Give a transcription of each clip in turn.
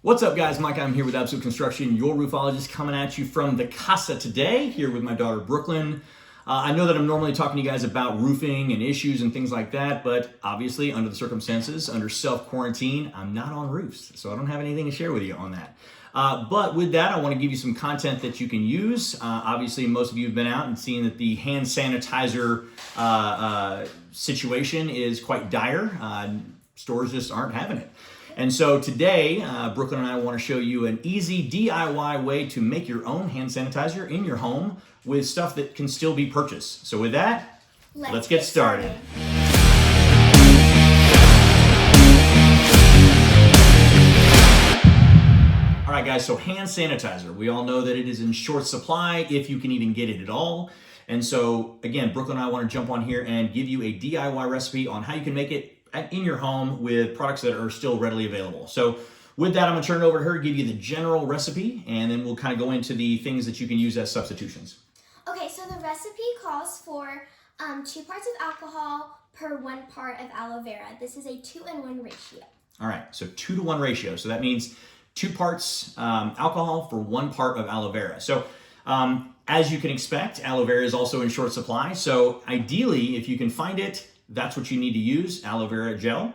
What's up, guys? Mike, I'm here with Absolute Construction, your roofologist, coming at you from the casa today, here with my daughter, Brooklyn. I know that I'm normally talking to you guys about roofing and issues and things like that, but obviously, under the circumstances, under self-quarantine, I'm not on roofs, so I don't have anything to share with you on that. But with that, I want to give you some content that you can use. Obviously, most of you have been out and seen that the hand sanitizer situation is quite dire. Stores just aren't having it. And so today, Brooklyn and I want to show you an easy DIY way to make your own hand sanitizer in your home with stuff that can still be purchased. So with that, let's get started. All right, guys, so hand sanitizer. We all know that it is in short supply, if you can even get it at all. And so, again, Brooklyn and I want to jump on here and give you a DIY recipe on how you can make it in your home with products that are still readily available. So with that, I'm gonna turn it over to her, give you the general recipe, and then we'll kind of go into the things that you can use as substitutions. Okay, so the recipe calls for 2 parts of alcohol per 1 part of aloe vera. This is a 2-in-1 ratio. All right, so 2-to-1 ratio. So that means 2 parts alcohol for 1 part of aloe vera. So as you can expect, aloe vera is also in short supply. So ideally, if you can find it, that's what you need to use, aloe vera gel.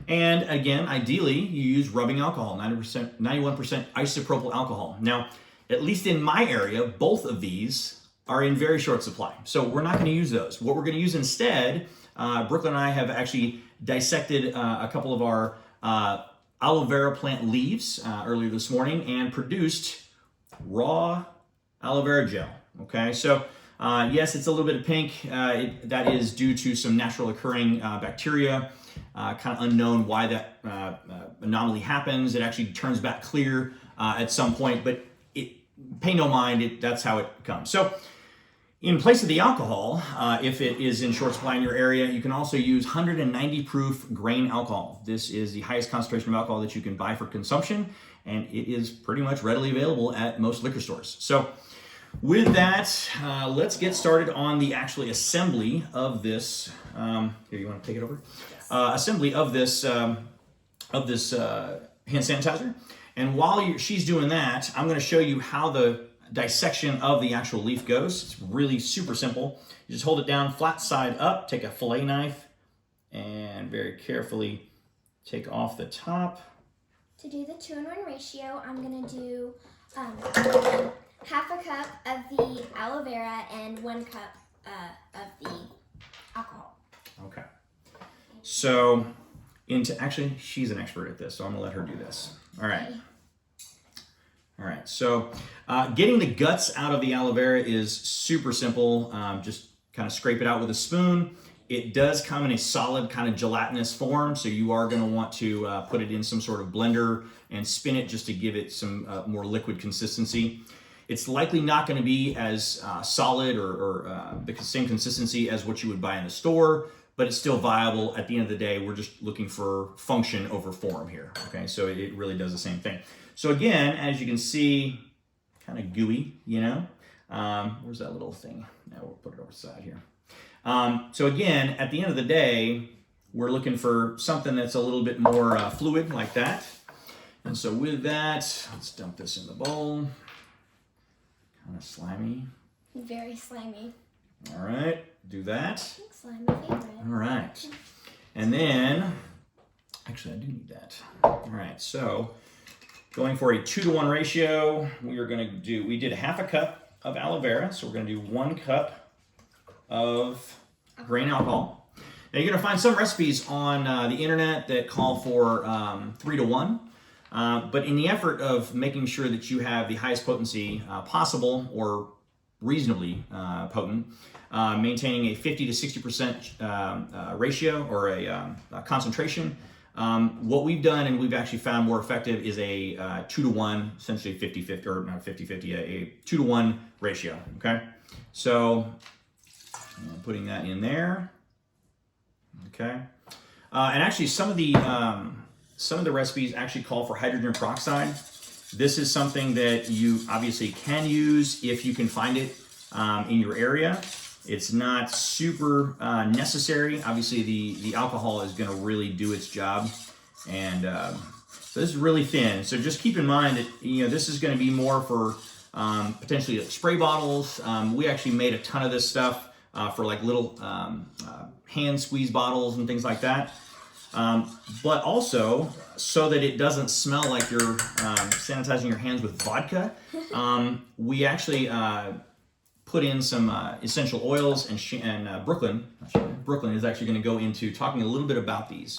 And again, ideally, you use rubbing alcohol, 91% isopropyl alcohol. Now, at least in my area, both of these are in very short supply. So we're not gonna use those. What we're gonna use instead, Brooklyn and I have actually dissected a couple of our aloe vera plant leaves earlier this morning and produced raw aloe vera gel, okay? So yes, it's a little bit of pink. That is due to some natural occurring bacteria. Kind of unknown why that anomaly happens. It actually turns back clear at some point, but pay no mind, that's how it comes. So in place of the alcohol, if it is in short supply in your area, you can also use 190 proof grain alcohol. This is the highest concentration of alcohol that you can buy for consumption, and it is pretty much readily available at most liquor stores. So with that, let's get started on the actually assembly of this. Here, you want to take it over? Yes. Assembly of this hand sanitizer. And while she's doing that, I'm going to show you how the dissection of the actual leaf goes. It's really super simple. You just hold it down flat side up, take a fillet knife, and very carefully take off the top. To do the 2-in-1 ratio, I'm going to do half a cup of the aloe vera and 1 cup of the alcohol. Okay. So, actually, she's an expert at this, so I'm gonna let her do this. All right. Okay. All right. So, getting the guts out of the aloe vera is super simple. Just kind of scrape it out with a spoon. It does come in a solid kind of gelatinous form, so you are going to want to put it in some sort of blender and spin it just to give it some more liquid consistency. It's likely not going to be as solid or the same consistency as what you would buy in the store, but it's still viable. At the end of the day, we're just looking for function over form here, okay? So it really does the same thing. So again, as you can see, kind of gooey, you know? Where's that little thing? Now we'll put it over the side here. So again, at the end of the day, we're looking for something that's a little bit more fluid like that. And so with that, let's dump this in the bowl. Kind of slimy. Very slimy. All right, do that. Slimy favorite. All right. And then, actually I do need that. All right, so going for a 2-to-1 ratio, we did a half a cup of aloe vera, so we're gonna do 1 cup of grain alcohol. Now you're gonna find some recipes on the internet that call for 3-to-1. But in the effort of making sure that you have the highest potency possible or reasonably potent, maintaining a 50 to 60% ratio or a concentration, what we've done and we've actually found more effective is a 2-to-1, essentially 50-50, or not 50-50, a 2-to-1 ratio, okay? So I'm putting that in there, okay? And actually some of the recipes actually call for hydrogen peroxide. This is something that you obviously can use if you can find it in your area. It's not super necessary. Obviously, the alcohol is going to really do its job and So this is really thin. So just keep in mind that, you know, this is going to be more for potentially like spray bottles. We actually made a ton of this stuff for like little hand squeeze bottles and things like that. But also so that it doesn't smell like you're sanitizing your hands with vodka, we actually put in some essential oils, and Brooklyn is actually going to go into talking a little bit about these.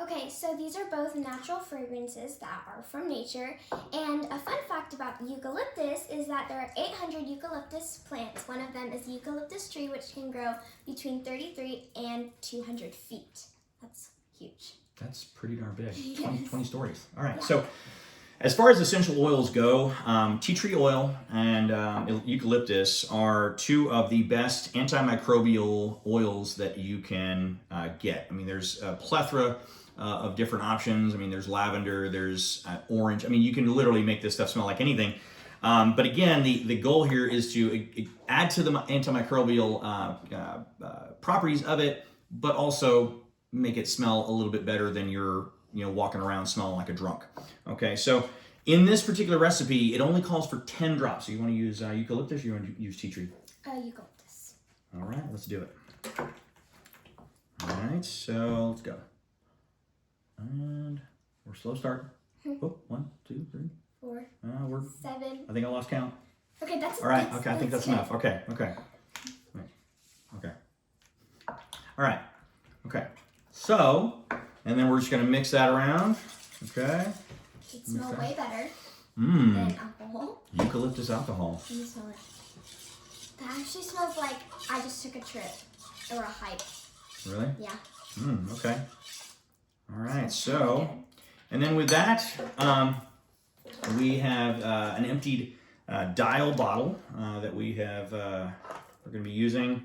Okay, so these are both natural fragrances that are from nature. And a fun fact about eucalyptus is that there are 800 eucalyptus plants. One of them is the eucalyptus tree, which can grow between 33 and 200 feet. That's huge. That's pretty darn big. Yes. 20 stories. All right. Yeah. So as far as essential oils go, tea tree oil and eucalyptus are two of the best antimicrobial oils that you can get. I mean, there's a plethora of different options. I mean, there's lavender, there's orange. I mean, you can literally make this stuff smell like anything. But again, the goal here is to add to the antimicrobial properties of it, but also make it smell a little bit better than you're, you know, walking around smelling like a drunk. Okay, so in this particular recipe, it only calls for 10 drops. So you want to use eucalyptus or you want to use tea tree? Eucalyptus. All right, let's do it. All right, so let's go. And we're slow start. Oh, 1, 2, 3, 4, we're 7. I think I lost count. Okay, that's All right. Okay, I think that's good. enough. Okay. Wait. Okay. All right. Okay. So, and then we're just gonna mix that around. Okay. It smells way better Mmm. than alcohol. Eucalyptus alcohol. Can you smell it? That actually smells like I just took a trip or a hike. Really? Yeah. Okay. All right. Smells really So, good. and then with that, we have an emptied dial bottle that we have. We're going to be using.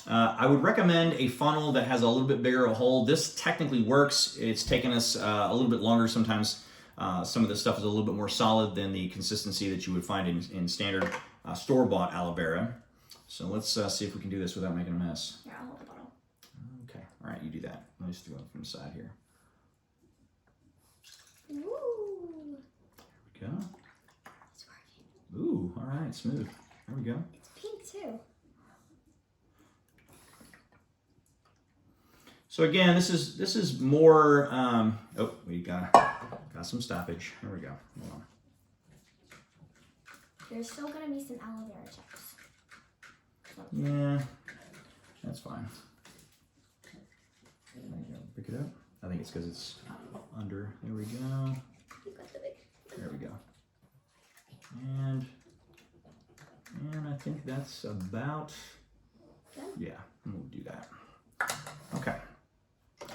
I would recommend a funnel that has a little bit bigger of a hole. This technically works. It's taken us a little bit longer. Sometimes some of this stuff is a little bit more solid than the consistency that you would find in standard store-bought aloe vera. So let's see if we can do this without making a mess. Here, I'll hold the bottle. Okay. All right, you do that. Let me just do it from the side here. Ooh. There we go. It's working. Ooh, all right, smooth. There we go. It's pink too. So again, this is more. Oh, we got some stoppage. There we go. Hold on. There's still gonna be some aloe vera chips. Yeah, that's fine. There you go. Pick it up. I think it's because it's under. There we go. You got the big. There we go. And I think that's about. Good. Yeah, we'll do that. Okay.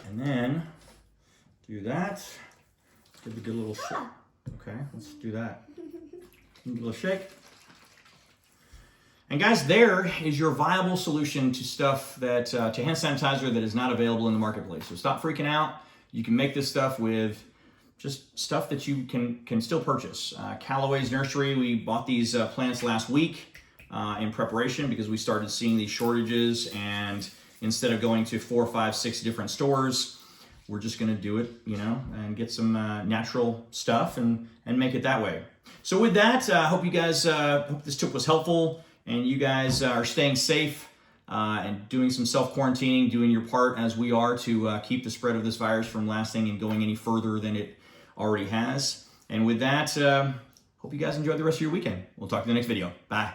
And then do that. Give it a good little shake. Okay, let's do that. Give it a little shake. And guys, there is your viable solution to stuff that to hand sanitizer that is not available in the marketplace. So stop freaking out. You can make this stuff with just stuff that you can still purchase. Callaway's Nursery, we bought these plants last week in preparation because we started seeing these shortages, and instead of going to 4, 5, 6 different stores, we're just gonna do it, you know, and get some natural stuff and make it that way. So with that, I hope you guys, hope this tip was helpful and you guys are staying safe and doing some self-quarantining, doing your part as we are to keep the spread of this virus from lasting and going any further than it already has. And with that, hope you guys enjoy the rest of your weekend. We'll talk to you in the next video. Bye.